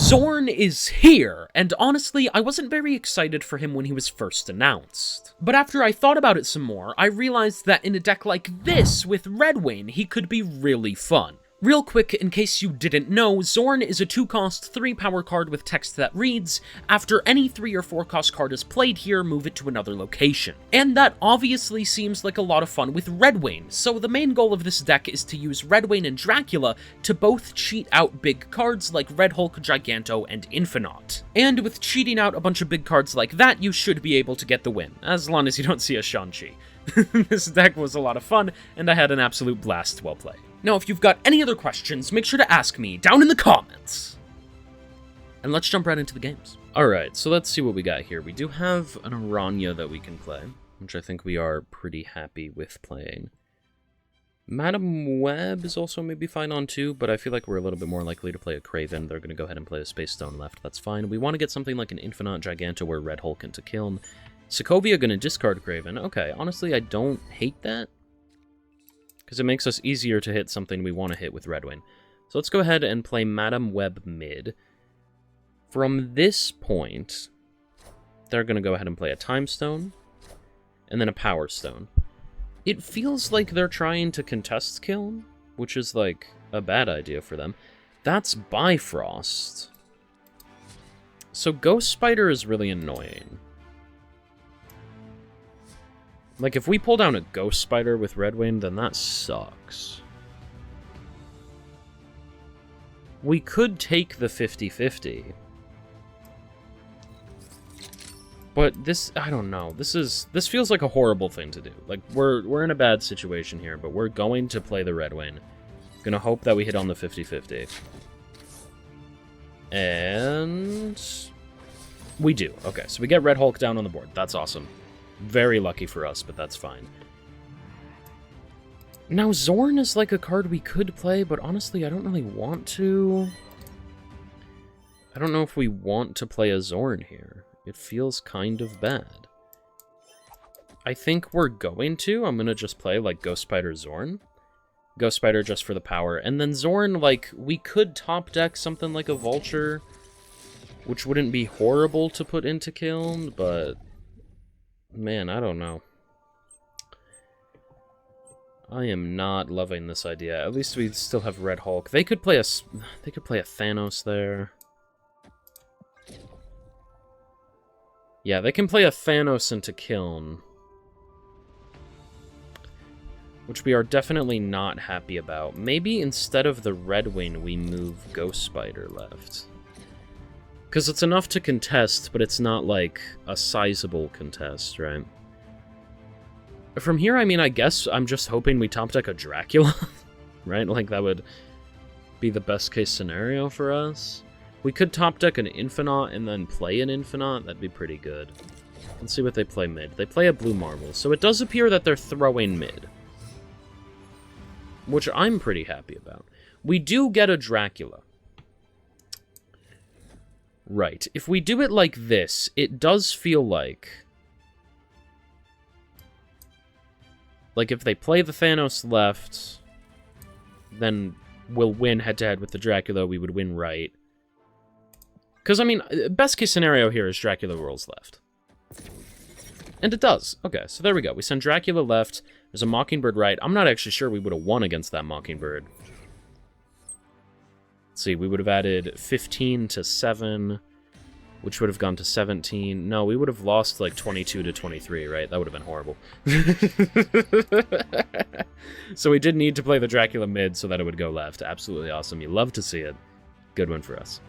Xorn is here, and honestly, I wasn't very excited for him when he was first announced. But after I thought about it some more, I realized that in a deck like this, with REDWING, he could be really fun. Real quick, in case you didn't know, Xorn is a 2-cost, 3-power card with text that reads, after any 3 or 4-cost card is played here, move it to another location. And that obviously seems like a lot of fun with REDWING, so the main goal of this deck is to use REDWING and Dracula to both cheat out big cards like Red Hulk, Giganto, and Infinite. And with cheating out a bunch of big cards like that, you should be able to get the win, as long as you don't see a Shang-Chi. This deck was a lot of fun, and I had an absolute blast while playing. Now, if you've got any other questions, make sure to ask me down in the comments. And let's jump right into the games. Alright, so let's see what we got here. We do have an Aranya that we can play, which I think we are pretty happy with playing. Madam Web is also maybe fine on 2, but I feel like we're a little bit more likely to play a Craven. They're going to go ahead and play a Space Stone left, that's fine. We want to get something like an Infinite Giganto or Red Hulk into Kiln. Sokovia going to discard Craven. Okay, honestly, I don't hate that, because it makes us easier to hit something we want to hit with REDWING. So let's go ahead and play Madam Web mid. From this point, they're going to go ahead and play a Time Stone, and then a Power Stone. It feels like they're trying to contest Kiln, which is, like, a bad idea for them. That's Bifrost. So Ghost Spider is really annoying. Like, if we pull down a Ghost Spider with REDWING, then that sucks. We could take the 50-50. But this, I don't know. This feels like a horrible thing to do. Like, we're in a bad situation here, but we're going to play the REDWING. Gonna hope that we hit on the 50-50. And we do. Okay, so we get Red Hulk down on the board. That's awesome. Very lucky for us, but that's fine. Now, Xorn is like a card we could play, but honestly, I don't really want to. I don't know if we want to play a Xorn here. It feels kind of bad. I think we're going to. I'm going to just play, like, Ghost Spider Xorn. Ghost Spider just for the power. And then Xorn, like, we could top deck something like a Vulture, which wouldn't be horrible to put into Kiln, but man, I don't know. I am not loving this idea. At least we still have Red Hulk. They could play a Thanos there. Yeah, they can play a Thanos into Kiln, which we are definitely not happy about. Maybe instead of the REDWING, we move Ghost Spider left. Because it's enough to contest, but it's not, like, a sizable contest, right? From here, I mean, I guess I'm just hoping we top deck a Dracula, right? Like, that would be the best case scenario for us. We could top deck an Infinite and then play an Infinite. That'd be pretty good. Let's see what they play mid. They play a Blue Marvel, so it does appear that they're throwing mid, which I'm pretty happy about. We do get a Dracula. Right. If we do it like this, it does feel like if they play the Thanos left, then we'll win head-to-head with the Dracula, we would win right. Because, I mean, best case scenario here is Dracula rolls left. And it does. Okay, so there we go. We send Dracula left, there's a Mockingbird right. I'm not actually sure we would have won against that Mockingbird. Let's see, we would have added 15 to 7, which would have gone to 17. No, we would have lost like 22 to 23, right? That would have been horrible. So we did need to play the Dracula mid so that it would go left. Absolutely awesome. You love to see it. Good one for us.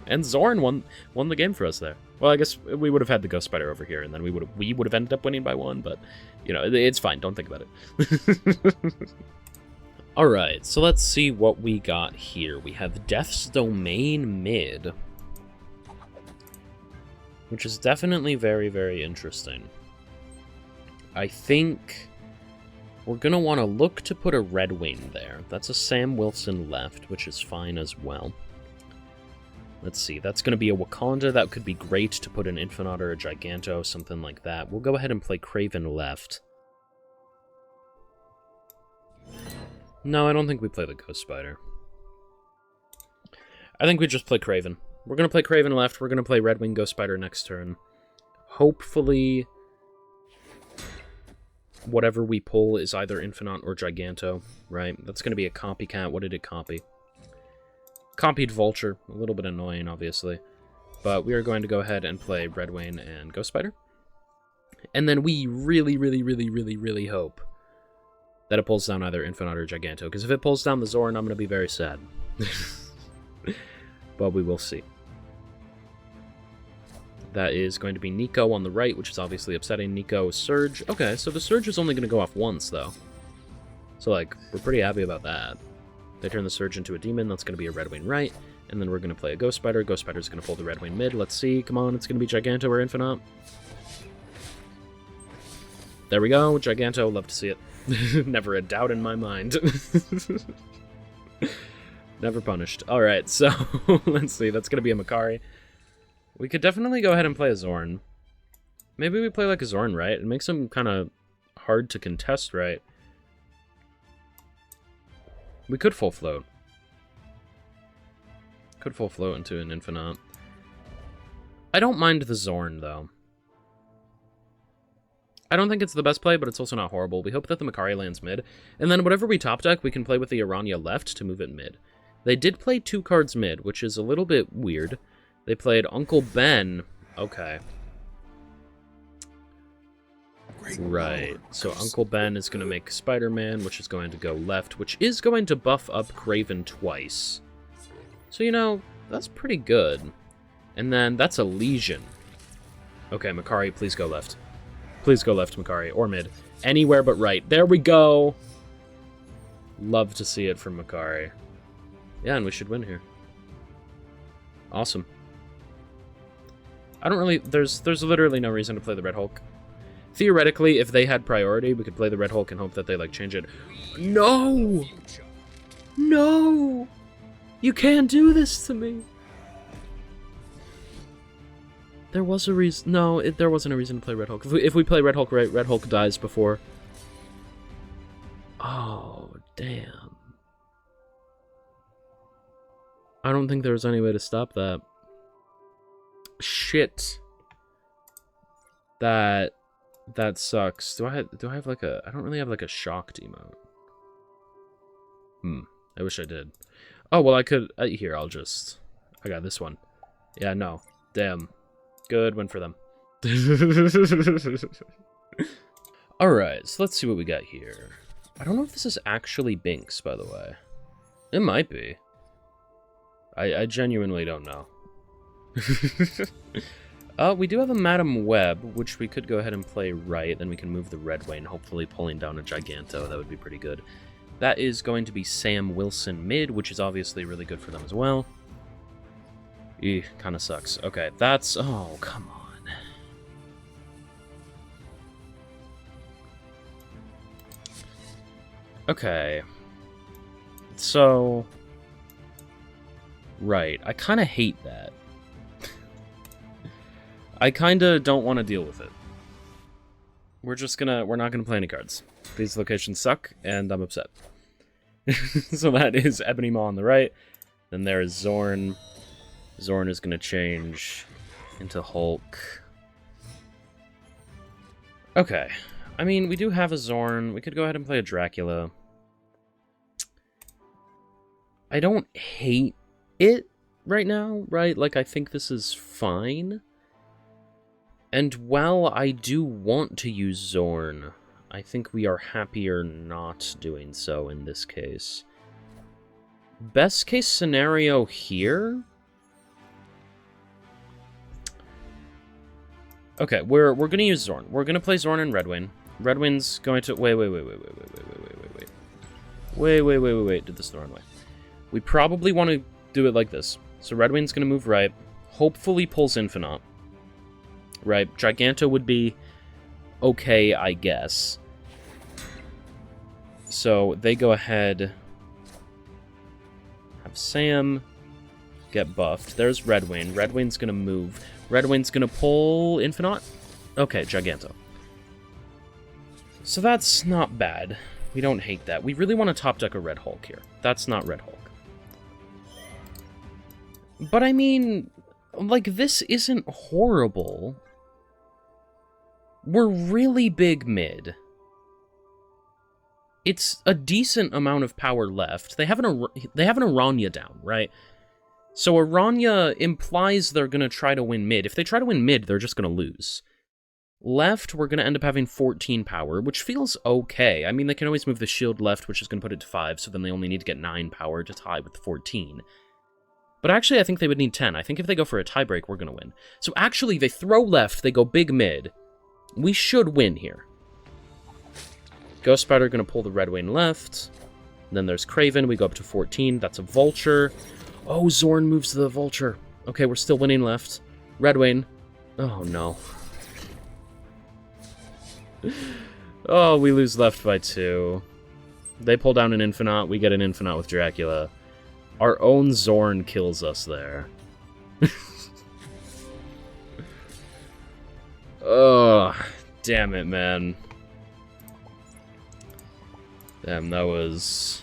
And Xorn won the game for us there. Well, I guess we would have had the Ghost Spider over here, and then we would have ended up winning by 1, but, you know, it's fine. Don't think about it. Alright, so let's see what we got here. We have Death's Domain mid, which is definitely very, very interesting. I think we're going to want to look to put a REDWING there. That's a Sam Wilson left, which is fine as well. Let's see, that's going to be a Wakanda. That could be great to put an Infinite or a Giganto, something like that. We'll go ahead and play Craven left. No, I don't think we play the Ghost Spider. I think we just play Craven. We're going to play Craven left. We're going to play Redwing Ghost Spider next turn. Hopefully, whatever we pull is either Infinite or Giganto, right? That's going to be a copycat. What did it copy? Copied Vulture. A little bit annoying, obviously. But we are going to go ahead and play Redwing and Ghost Spider. And then we really, really, really, really, really hope that it pulls down either Infinite or Giganto. Because if it pulls down the Xorn, I'm going to be very sad. But we will see. That is going to be Nico on the right, which is obviously upsetting. Nico, Surge. Okay, so the Surge is only going to go off once, though. So, like, we're pretty happy about that. They turn the Surge into a Demon. That's going to be a Redwing right. And then we're going to play a Ghost Spider. Ghost Spider's going to pull the Redwing mid. Let's see. Come on, it's going to be Giganto or Infinite. There we go. Giganto. Love to see it. Never a doubt in my mind. Never punished. Alright, so let's see. That's going to be a Makari. We could definitely go ahead and play a Xorn. Maybe we play like a Xorn, right? It makes him kind of hard to contest, right? We could full float. Could full float into an Infinite. I don't mind the Xorn, though. I don't think it's the best play, but it's also not horrible. We hope that the Makari lands mid. And then whatever we top deck, we can play with the Aranya left to move it mid. They did play 2 cards mid, which is a little bit weird. They played Uncle Ben. Okay. Right. So Uncle Ben is going to make Spider-Man, which is going to go left, which is going to buff up Craven twice. So, you know, that's pretty good. And then that's a Legion. Okay, Makari, please go left. Please go left, Makari, or mid. Anywhere but right. There we go! Love to see it from Makari. Yeah, and we should win here. Awesome. I don't really... There's literally no reason to play the Red Hulk. Theoretically, if they had priority, we could play the Red Hulk and hope that they, like, change it. No! No! You can't do this to me! There was a reason... No, there wasn't a reason to play Red Hulk. If we play Red Hulk right, Red Hulk dies before... Oh, damn. I don't think there was any way to stop that. Shit. That sucks. Do I have like a... I don't really have like a shocked emote. I wish I did. Oh, well I could... here, I'll just... I got this one. Yeah, no. Damn. Good win for them. Alright, so let's see what we got here. I don't know if this is actually Binks, by the way. It might be. I genuinely don't know. We do have a Madam Web, which we could go ahead and play right. Then we can move the Redwing, hopefully pulling down a Giganto. That would be pretty good. That is going to be Sam Wilson mid, which is obviously really good for them as well. Kind of sucks. Okay, that's... Oh, come on. Okay. So... Right. I kind of hate that. I kind of don't want to deal with it. We're not gonna play any cards. These locations suck, and I'm upset. So that is Ebony Maw on the right. Then there is Xorn. Xorn is gonna change into Hulk. Okay. I mean, we do have a Xorn. We could go ahead and play a Dracula. I don't hate it right now, right? Like, I think this is fine. And while I do want to use Xorn, I think we are happier not doing so in this case. Best case scenario here? Okay, we're gonna use Xorn. We're gonna play Xorn and Redwing. Redwing's going to... Wait. Did this the wrong way. We probably want to do it like this. So Redwing's gonna move right. Hopefully pulls Infinite. Right, Giganto would be okay, I guess. So they go ahead, have Sam get buffed. There's Redwing. Redwing's gonna move. Redwing's gonna pull Infinite. Okay, Giganto. So that's not bad. We don't hate that. We really want to top deck a Red Hulk here. That's not Red Hulk. But I mean, like, this isn't horrible. We're really big mid. It's a decent amount of power left. They have an Aranya down, right? So Aranya implies they're going to try to win mid. If they try to win mid, they're just going to lose. Left, we're going to end up having 14 power, which feels okay. I mean, they can always move the shield left, which is going to put it to 5, so then they only need to get 9 power to tie with 14. But actually, I think they would need 10. I think if they go for a tiebreak, we're going to win. So actually, they throw left, they go big mid. We should win here. Ghost Spider going to pull the Redwing left. Then there's Craven, we go up to 14. That's a Vulture. Oh, Xorn moves to the Vulture. Okay, we're still winning left. Redwing. Oh, no. Oh, we lose left by 2. They pull down an Infinite. We get an Infinite with Dracula. Our own Xorn kills us there. Oh, damn it, man. Damn, that was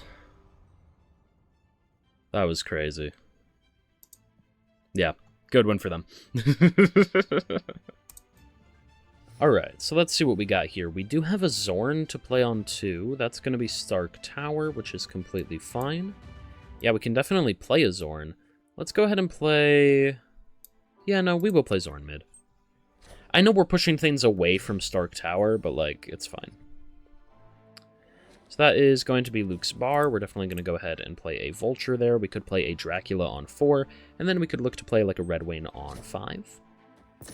crazy. Yeah, good one for them. Alright, so let's see what we got here. We do have a Xorn to play on 2. That's going to be Stark Tower, which is completely fine. Yeah, we can definitely play a Xorn. Let's go ahead and play... Yeah, no, we will play Xorn mid. I know we're pushing things away from Stark Tower, but, like, it's fine. So that is going to be Luke's Bar. We're definitely going to go ahead and play a Vulture there. We could play a Dracula on 4, and then we could look to play, like, a Redwing on 5. So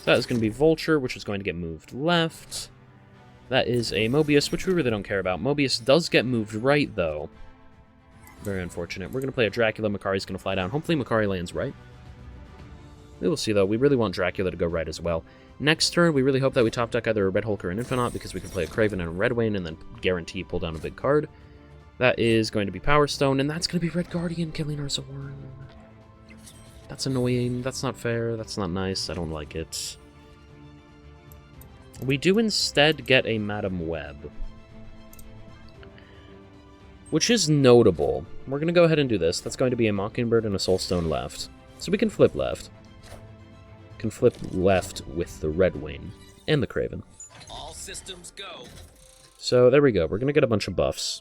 that is going to be Vulture, which is going to get moved left. That is a Mobius, which we really don't care about. Mobius does get moved right, though. Very unfortunate. We're going to play a Dracula. Makari's going to fly down. Hopefully Makari lands right. We will see, though. We really want Dracula to go right as well. Next turn, we really hope that we top deck either a Red Hulk or an Infinite, because we can play a Craven and a Redwing, and then guarantee pull down a big card. That is going to be Power Stone, and that's going to be Red Guardian killing our Xorn. That's annoying. That's not fair. That's not nice. I don't like it. We do instead get a Madam Web, which is notable. We're going to go ahead and do this. That's going to be a Mockingbird and a Soulstone left. So we can flip left. Can flip left with the Redwing and the Craven. All systems go. So there we go. We're going to get a bunch of buffs.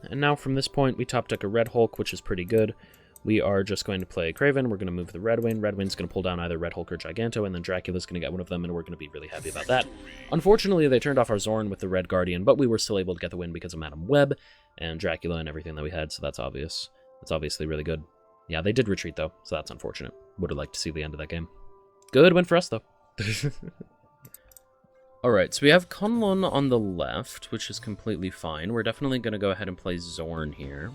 And now from this point, we top deck a Red Hulk, which is pretty good. We are just going to play Craven. We're going to move the Redwing. Redwing's going to pull down either Red Hulk or Giganto, and then Dracula's going to get one of them, and we're going to be really happy about that. Unfortunately, they turned off our Xorn with the Red Guardian, but we were still able to get the win because of Madam Web and Dracula and everything that we had, so that's obvious. That's obviously really good. Yeah, they did retreat, though, so that's unfortunate. Would have liked to see the end of that game. Good win for us, though. Alright, so we have Kunlun on the left, which is completely fine. We're definitely going to go ahead and play Xorn here.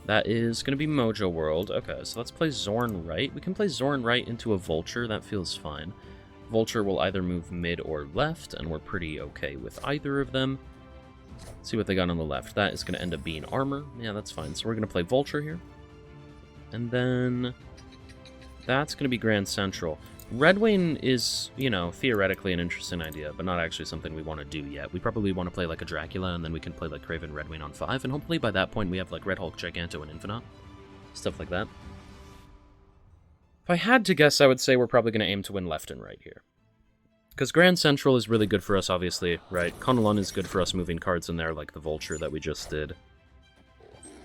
That is going to be Mojo World. Okay, so let's play Xorn right. We can play Xorn right into a Vulture. That feels fine. Vulture will either move mid or left, and we're pretty okay with either of them. Let's see what they got on the left. That is going to end up being Armor. Yeah, that's fine. So we're going to play Vulture here. And then that's going to be Grand Central. Redwing is, you know, theoretically an interesting idea, but not actually something we want to do yet. We probably want to play like a Dracula, and then we can play like Craven Redwing on 5, and hopefully by that point we have like Red Hulk, Giganto, and Infinite. Stuff like that. If I had to guess, I would say we're probably going to aim to win left and right here. Because Grand Central is really good for us, obviously, right? Kunlun is good for us moving cards in there, like the Vulture that we just did.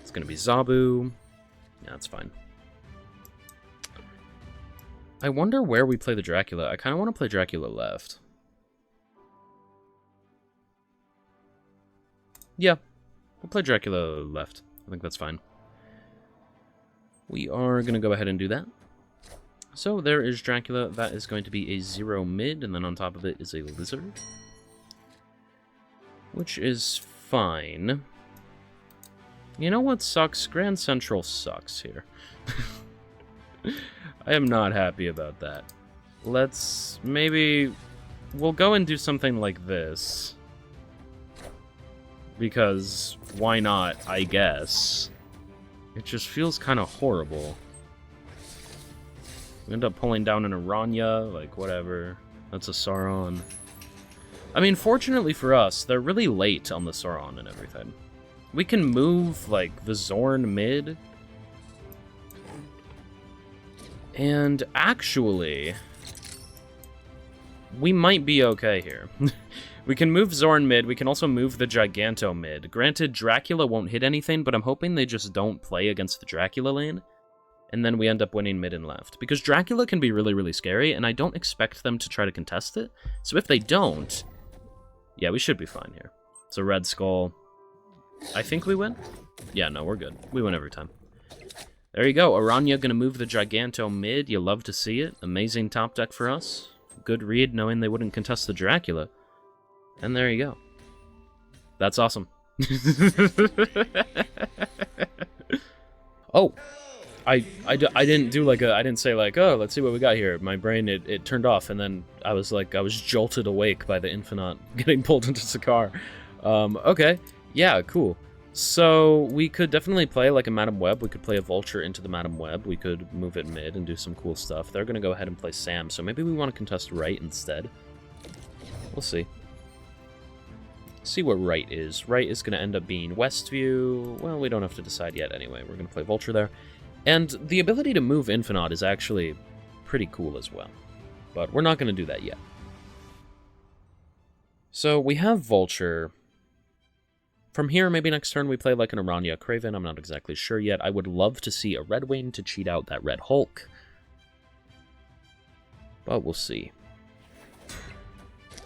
It's going to be Zabu. Yeah, that's fine. I wonder where we play the Dracula. I kind of want to play Dracula left. Yeah, we'll play Dracula left. I think that's fine. We are going to go ahead and do that. So there is Dracula. That is going to be a 0 mid, and then on top of it is a Lizard. Which is fine. You know what sucks? Grand Central sucks here. I am not happy about that. Let's... maybe... we'll go and do something like this. Because, why not, I guess. It just feels kind of horrible. We end up pulling down an Aranya, like, whatever. That's a Sauron. I mean, fortunately for us, they're really late on the Sauron and everything. We can move, like, the Xorn mid. And actually, we might be okay here. We can move Xorn mid, we can also move the Giganto mid. Granted, Dracula won't hit anything, but I'm hoping they just don't play against the Dracula lane, and then we end up winning mid and left. Because Dracula can be really, really scary, and I don't expect them to try to contest it. So if they don't, yeah, we should be fine here. So Red Skull, I think we win? Yeah, no, we're good. We win every time. There you go, Aranya gonna move the Giganto mid, you love to see it. Amazing top deck for us. Good read knowing they wouldn't contest the Dracula. And there you go. That's awesome. Oh, I didn't do like I didn't say like, oh, let's see what we got here. My brain, it turned off, and then I was jolted awake by the Infinite getting pulled into the car. Okay, yeah, cool. So we could definitely play like a Madam Web. We could play a Vulture into the Madam Web. We could move it mid and do some cool stuff. They're going to go ahead and play Sam, so maybe we want to contest right instead. We'll see. See what right is. Right is going to end up being Westview. Well, we don't have to decide yet anyway. We're going to play Vulture there. And the ability to move Infinite is actually pretty cool as well. But we're not going to do that yet. So we have Vulture. From here, maybe next turn we play like an Aranya Craven. I'm not exactly sure yet. I would love to see a Redwing to cheat out that Red Hulk. But we'll see.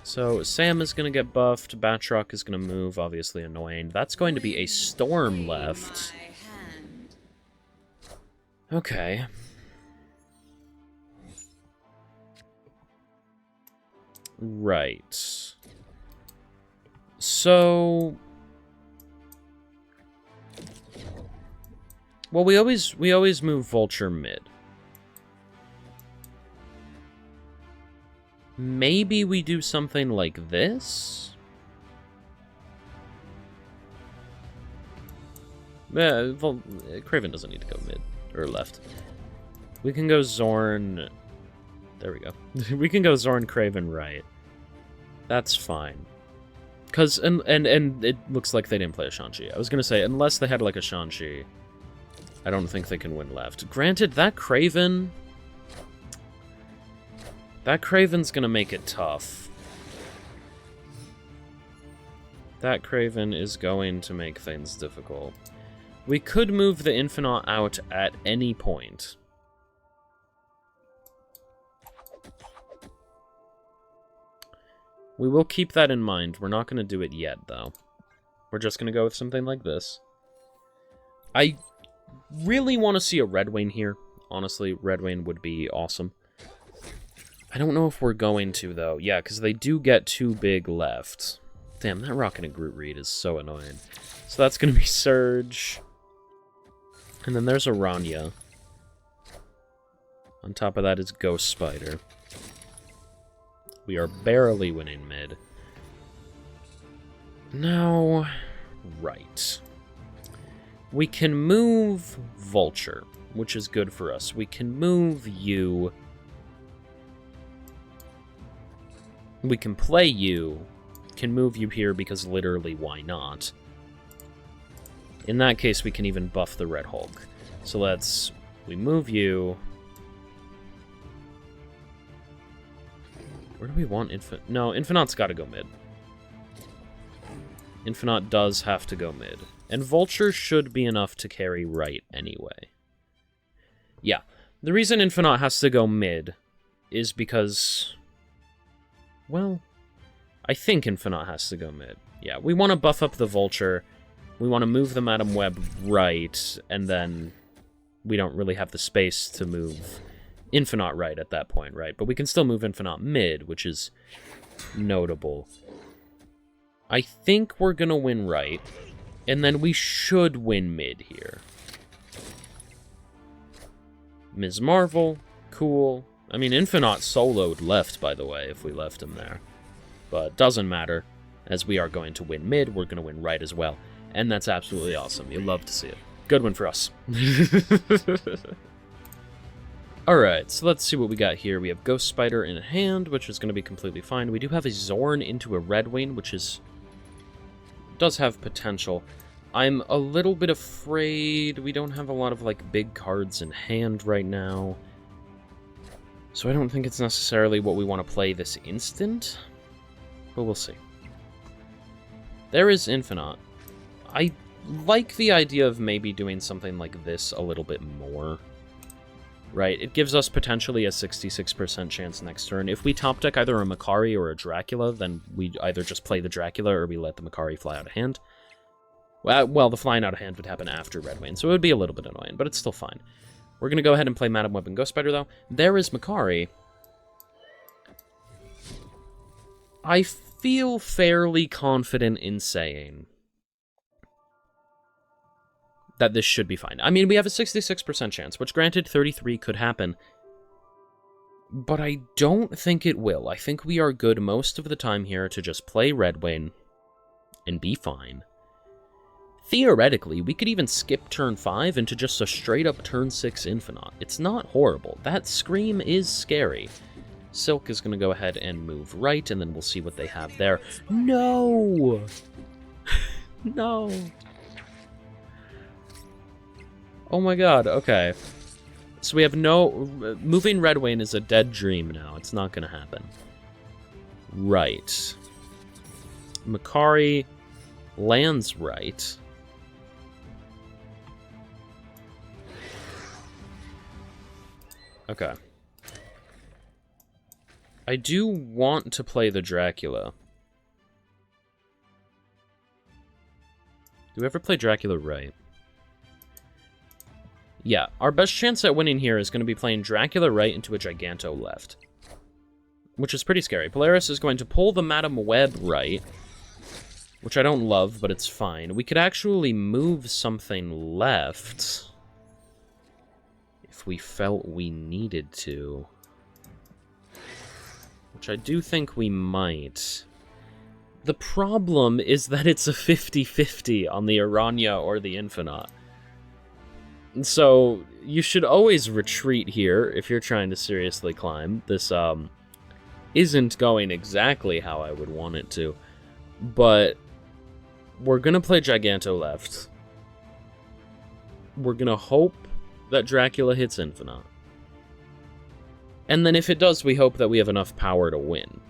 So Sam is going to get buffed. Batroc is going to move, obviously annoying. That's going to be a Storm left. Okay. Right. So... well, we always move Vulture mid. Maybe we do something like this? Craven doesn't need to go mid, or left. We can go Xorn... there we go. We can go Xorn, Craven, right. That's fine. Because, and it looks like they didn't play a Shang-Chi. I was going to say, unless they had like a Shang-Chi, I don't think they can win left. Granted, that Craven... that Craven's gonna make it tough. That Craven is going to make things difficult. We could move the Infinite out at any point. We will keep that in mind. We're not gonna do it yet, though. We're just gonna go with something like this. I really want to see a Redwing here. Honestly, Redwing would be awesome. I don't know if we're going to, though. Yeah, because they do get too big left. Damn, that Rocket and Groot read is so annoying. So that's going to be Surge. And then there's Aranya. On top of that is Ghost Spider. We are barely winning mid. Now, right. We can move Vulture, which is good for us. We can move you... we can play you, can move you here because literally why not? In that case, we can even buff the Red Hulk. So we move you. Where do we want Infinite? No, Infinite's got to go mid. Infinite does have to go mid. And Vulture should be enough to carry right anyway. Yeah, the reason Infinite has to go mid is because... well, I think Infinite has to go mid. Yeah, we want to buff up the Vulture. We want to move the Madam Web right, and then we don't really have the space to move Infinite right at that point, right? But we can still move Infinite mid, which is notable. I think we're going to win right, and then we should win mid here. Ms. Marvel, cool. I mean, Infinite soloed left, by the way, if we left him there. But doesn't matter. As we are going to win mid, we're going to win right as well. And that's absolutely awesome. You love to see it. Good one for us. Alright, so let's see what we got here. We have Ghost Spider in hand, which is going to be completely fine. We do have a Xorn into a Redwing, which does have potential. I'm a little bit afraid we don't have a lot of, like, big cards in hand right now. So I don't think it's necessarily what we want to play this instant, but we'll see. There is Infinite. I like the idea of maybe doing something like this a little bit more. Right, it gives us potentially a 66% chance next turn. If we top deck either a Makari or a Dracula, then we either just play the Dracula or we let the Makari fly out of hand. Well, the flying out of hand would happen after REDWING, so it would be a little bit annoying, but it's still fine. We're going to go ahead and play Madam Web and Ghost Spider, though. There is Makari. I feel fairly confident in saying that this should be fine. I mean, we have a 66% chance, which granted 33 could happen, but I don't think it will. I think we are good most of the time here to just play REDWING and be fine. Theoretically, we could even skip turn 5 into just a straight-up turn 6 Infinite. It's not horrible. That Scream is scary. Silk is going to go ahead and move right, and then we'll see what they have there. No! No! Oh my god, okay. So we have no... Moving REDWING is a dead dream now. It's not going to happen. Right. Makari lands right. Okay. I do want to play the Dracula. Do we ever play Dracula right? Yeah, our best chance at winning here is going to be playing Dracula right into a Giganto left. Which is pretty scary. Polaris is going to pull the Madam Web right, which I don't love, but it's fine. We could actually move something left if we felt we needed to. Which I do think we might. The problem is that it's a 50-50 on the Aranya or the Infinite. So, you should always retreat here if you're trying to seriously climb. This, isn't going exactly how I would want it to. But, we're gonna play Giganto left. We're gonna hope that Dracula hits Infinite. And then if it does, we hope that we have enough power to win.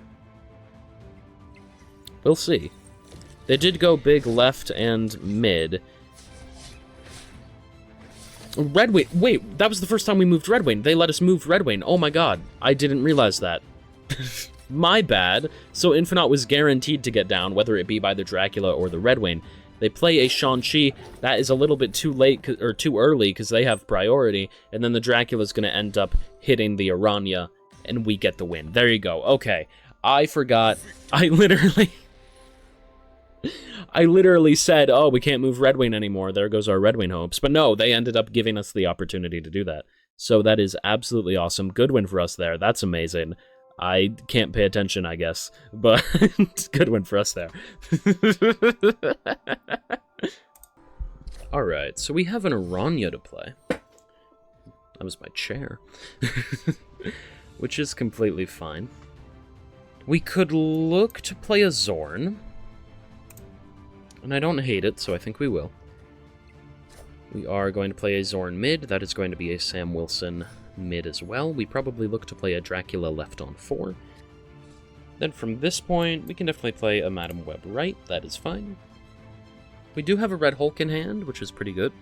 We'll see. They did go big left and mid. REDWING. Wait, that was the first time we moved REDWING. They let us move REDWING. Oh my god. I didn't realize that. My bad. So Infinite was guaranteed to get down, whether it be by the Dracula or the REDWING. They play a Shang-Chi. That is a little bit too late, or too early, because they have priority. And then the Dracula's going to end up hitting the Aranya, and we get the win. There you go. Okay. I forgot. I literally said, oh, we can't move REDWING anymore. There goes our REDWING hopes. But no, they ended up giving us the opportunity to do that. So that is absolutely awesome. Good win for us there. That's amazing. I can't pay attention, I guess. But good win for us there. Alright, so we have an Aranya to play. That was my chair. Which is completely fine. We could look to play a Xorn. And I don't hate it, so I think we will. We are going to play a Xorn mid. That is going to be a Sam Wilson mid as well. We probably look to play a Dracula left on 4. Then from this point, we can definitely play a Madam Web right. That is fine. We do have a Red Hulk in hand, which is pretty good.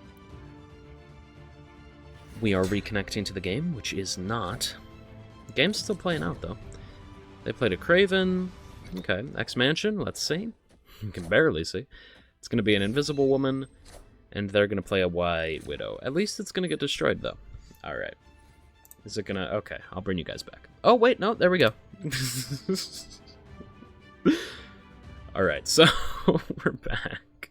We are reconnecting to the game, which is not. The game's still playing out, though. They played a Craven. Okay, X-Mansion, let's see. You can barely see. It's going to be an Invisible Woman, and they're going to play a White Widow. At least it's going to get destroyed, though. Alright. Is it going to... Okay, I'll bring you guys back. Oh, wait, no, there we go. Alright, so we're back.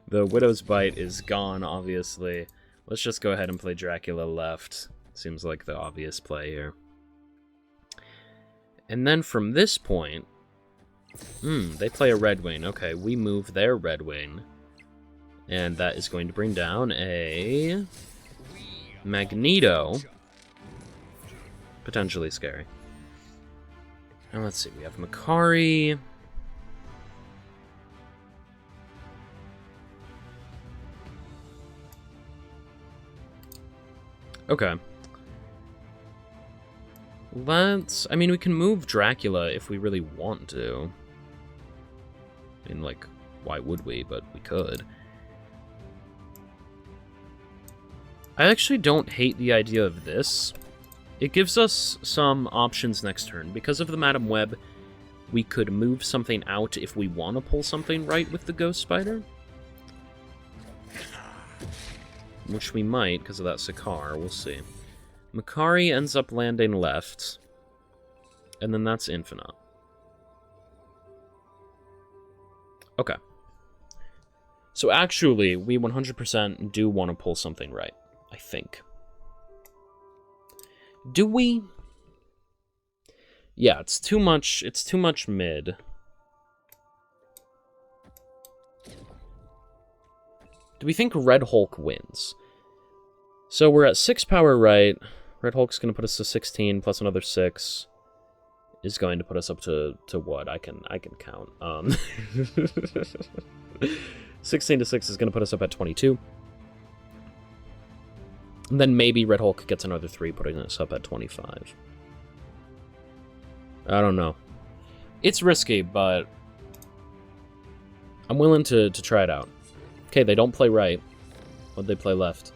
The Widow's Bite is gone, obviously. Let's just go ahead and play Dracula left. Seems like the obvious play here. And then from this point... they play a REDWING. Okay, we move their REDWING. And that is going to bring down a... Magneto. Potentially scary. And let's see, we have Makari. Okay. I mean, we can move Dracula if we really want to. I mean, like, why would we? But we could. I actually don't hate the idea of this. It gives us some options next turn. Because of the Madam Web, we could move something out if we want to pull something right with the Ghost Spider. Which we might, because of that Sakaar. We'll see. Makari ends up landing left. And then that's Infinite. Okay. So actually, we 100% do want to pull something right. I think. Do we? Yeah, it's too much mid. Do we think Red Hulk wins? So we're at 6 power right. Red Hulk's going to put us to 16 plus another 6 is going to put us up to what? I can count. 16 to 6 is going to put us up at 22. And then maybe Red Hulk gets another 3, putting us up at 25. I don't know. It's risky, but I'm willing to try it out. Okay, they don't play right. What'd they play left?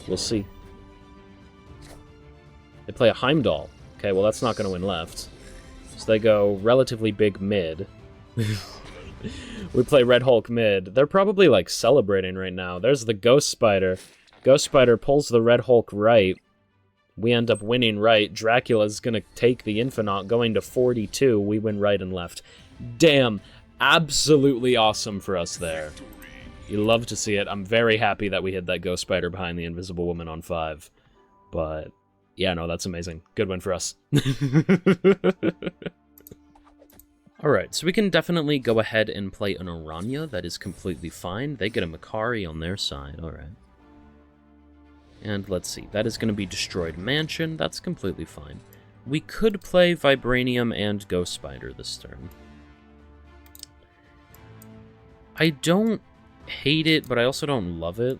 We'll see. They play a Heimdall. Okay, well that's not going to win left. So they go relatively big mid. We play Red Hulk mid. They're probably, like, celebrating right now. There's the Ghost Spider. Ghost Spider pulls the Red Hulk right. We end up winning right. Dracula's gonna take the Infinite, going to 42. We win right and left. Damn. Absolutely awesome for us there. You love to see it. I'm very happy that we hit that Ghost Spider behind the Invisible Woman on 5. But, yeah, no, that's amazing. Good win for us. Alright, so we can definitely go ahead and play an Aranya. That is completely fine. They get a Makari on their side. Alright. And let's see. That is going to be Destroyed Mansion. That's completely fine. We could play Vibranium and Ghost Spider this turn. I don't hate it, but I also don't love it.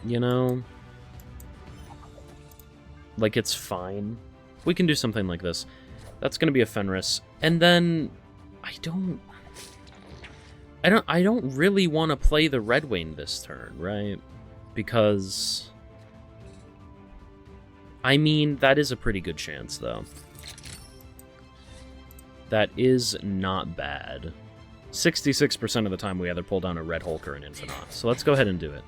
You know? Like, it's fine. We can do something like this. That's going to be a Fenris. And then I don't really want to play the Redwing this turn, right? Because I mean, that is a pretty good chance, though. That is not bad. 66% of the time we either pull down a Red Hulk or an Infinite. So let's go ahead and do it.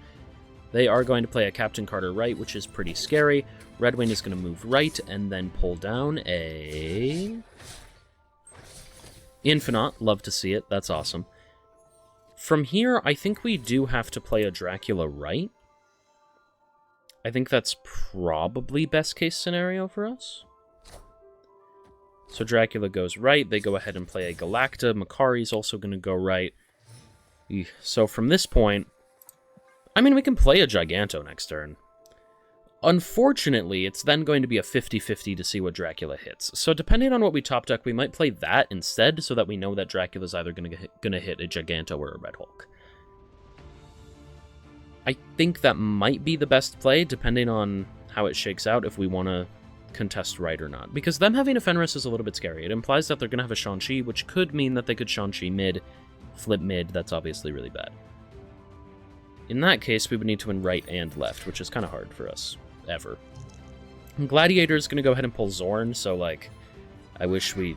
They are going to play a Captain Carter right, which is pretty scary. Redwing is going to move right and then pull down a Infinite. Love to see it. That's awesome. From here, I think we do have to play a Dracula right. I think that's probably best case scenario for us. So Dracula goes right. They go ahead and play a Galacta. Makari's also going to go right. So from this point, I mean, we can play a Giganto next turn. Unfortunately, it's then going to be a 50-50 to see what Dracula hits. So depending on what we top deck, we might play that instead so that we know that Dracula's either going to hit a Giganto or a Red Hulk. I think that might be the best play, depending on how it shakes out, if we want to contest right or not. Because them having a Fenris is a little bit scary. It implies that they're going to have a Shang-Chi, which could mean that they could Shang-Chi mid, flip mid. That's obviously really bad. In that case, we would need to win right and left, which is kind of hard for us, ever. Gladiator is going to go ahead and pull Xorn, so, like, I wish we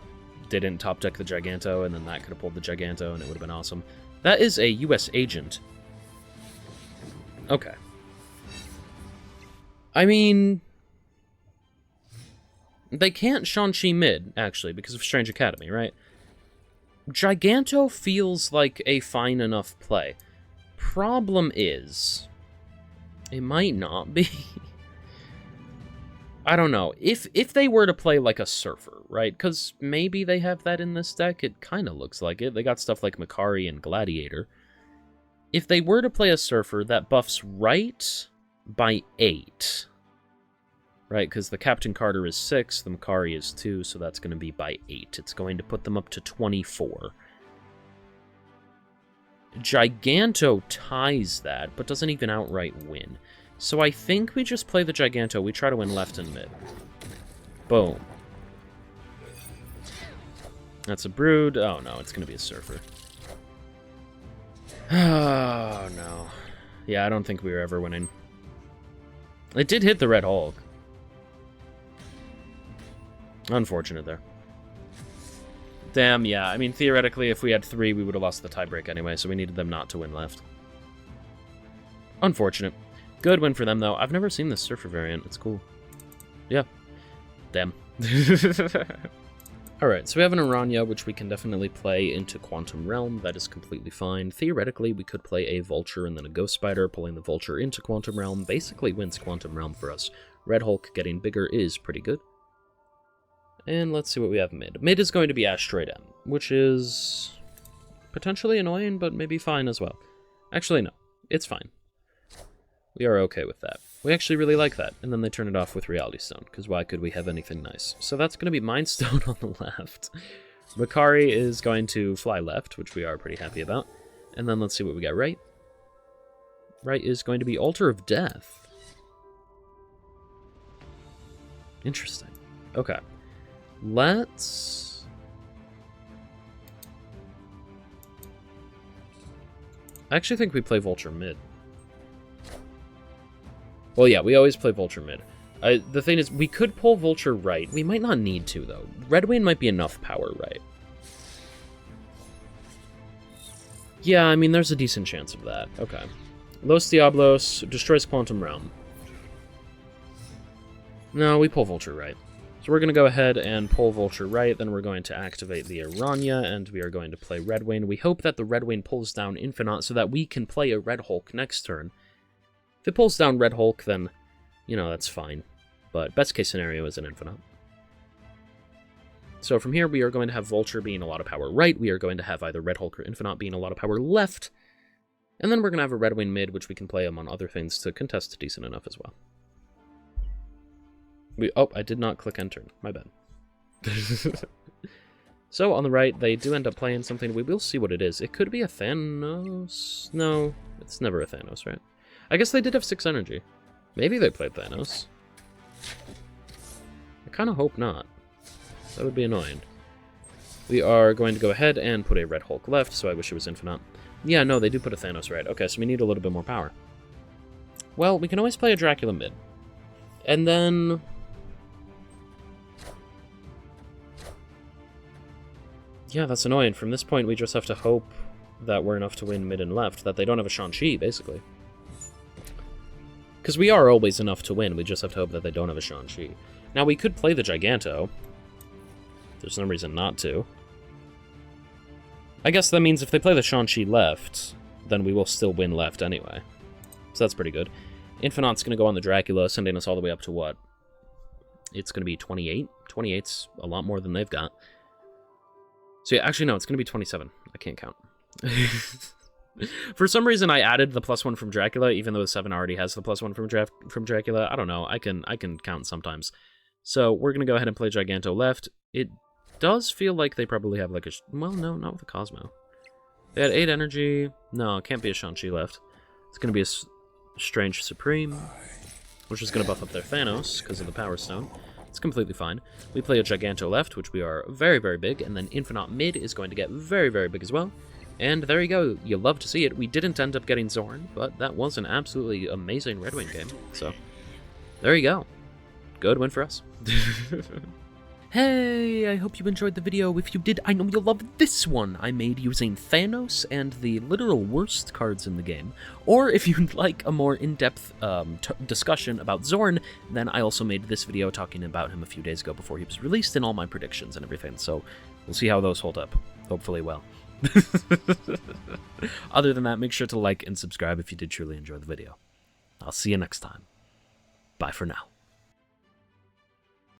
didn't top deck the Giganto, and then that could have pulled the Giganto, and it would have been awesome. That is a U.S. agent. Okay. I mean, they can't Shang-Chi mid, actually, because of Strange Academy, right? Giganto feels like a fine enough play. Problem is, it might not be. I don't know. If they were to play like a Surfer, right? Because maybe they have that in this deck. It kind of looks like it. They got stuff like Makari and Gladiator. If they were to play a Surfer, that buffs right by 8. Right, because the Captain Carter is 6, the Makari is 2, so that's going to be by 8. It's going to put them up to 24. Giganto ties that, but doesn't even outright win. So I think we just play the Giganto. We try to win left and mid. Boom. That's a Brood. Oh, no, it's going to be a Surfer. Oh, no. Yeah, I don't think we were ever winning. It did hit the Red Hulk. Unfortunate there. Damn, yeah. I mean, theoretically, if we had 3, we would have lost the tiebreak anyway, so we needed them not to win left. Unfortunate. Good win for them, though. I've never seen this Surfer variant. It's cool. Yeah. Damn. Alright, so we have an Aranya, which we can definitely play into Quantum Realm. That is completely fine. Theoretically, we could play a Vulture and then a Ghost Spider. Pulling the Vulture into Quantum Realm basically wins Quantum Realm for us. Red Hulk getting bigger is pretty good. And let's see what we have mid. Mid is going to be Asteroid M, which is potentially annoying, but maybe fine as well. Actually, no. It's fine. We are okay with that. We actually really like that. And then they turn it off with Reality Stone, because why could we have anything nice? So that's going to be Mind Stone on the left. Makari is going to fly left, which we are pretty happy about. And then let's see what we got right. Right is going to be Altar of Death. Interesting. Okay. Let's... I actually think we play Vulture mid. Well, yeah, we always play Vulture mid. The thing is, we could pull Vulture right. We might not need to, though. REDWING might be enough power right. Yeah, I mean, there's a decent chance of that. Okay. Los Diablos destroys Quantum Realm. No, we pull Vulture right. So we're going to go ahead and pull Vulture right, then we're going to activate the Aranya, and we are going to play REDWING. We hope that the REDWING pulls down Infinite so that we can play a Red Hulk next turn. If it pulls down Red Hulk, then, you know, that's fine. But best case scenario is an Infinite. So from here, we are going to have Vulture being a lot of power right, we are going to have either Red Hulk or Infinite being a lot of power left, and then we're going to have a REDWING mid, which we can play among other things to contest decent enough as well. Oh, I did not click enter. My bad. So, on the right, they do end up playing something. We will see what it is. It could be a Thanos. No, it's never a Thanos, right? I guess they did have 6 energy. Maybe they played Thanos. I kind of hope not. That would be annoying. We are going to go ahead and put a Red Hulk left, so I wish it was Infinite. Yeah, no, they do put a Thanos right. Okay, so we need a little bit more power. Well, we can always play a Dracula mid. And then... yeah, that's annoying. From this point, we just have to hope that we're enough to win mid and left, that they don't have a Shang-Chi, basically. Because we are always enough to win, we just have to hope that they don't have a Shang-Chi. Now, we could play the Giganto. There's no reason not to. I guess that means if they play the Shang-Chi left, then we will still win left anyway. So that's pretty good. Infinite's going to go on the Dracula, sending us all the way up to what? It's going to be 28? 28's a lot more than they've got. So yeah, actually no, it's going to be 27. I can't count. For some reason, I added the +1 from Dracula, even though the 7 already has the +1 from Dracula. I don't know. I can count sometimes. So we're going to go ahead and play Giganto left. It does feel like they probably have like a... well, no, not with a Cosmo. They had 8 energy. No, it can't be a Shang-Chi left. It's going to be a Strange Supreme, which is going to buff up their Thanos because of the Power Stone. It's completely fine. We play a Giganto left, which we are very, very big, and then Infinite mid is going to get very, very big as well. And there you go. You love to see it. We didn't end up getting Xorn, but that was an absolutely amazing REDWING game. So, there you go. Good win for us. Hey, I hope you enjoyed the video. If you did, I know you'll love this one I made using Thanos and the literal worst cards in the game. Or if you'd like a more in-depth discussion about Xorn, then I also made this video talking about him a few days ago before he was released and all my predictions and everything. So we'll see how those hold up. Hopefully well. Other than that, make sure to like and subscribe if you did truly enjoy the video. I'll see you next time. Bye for now.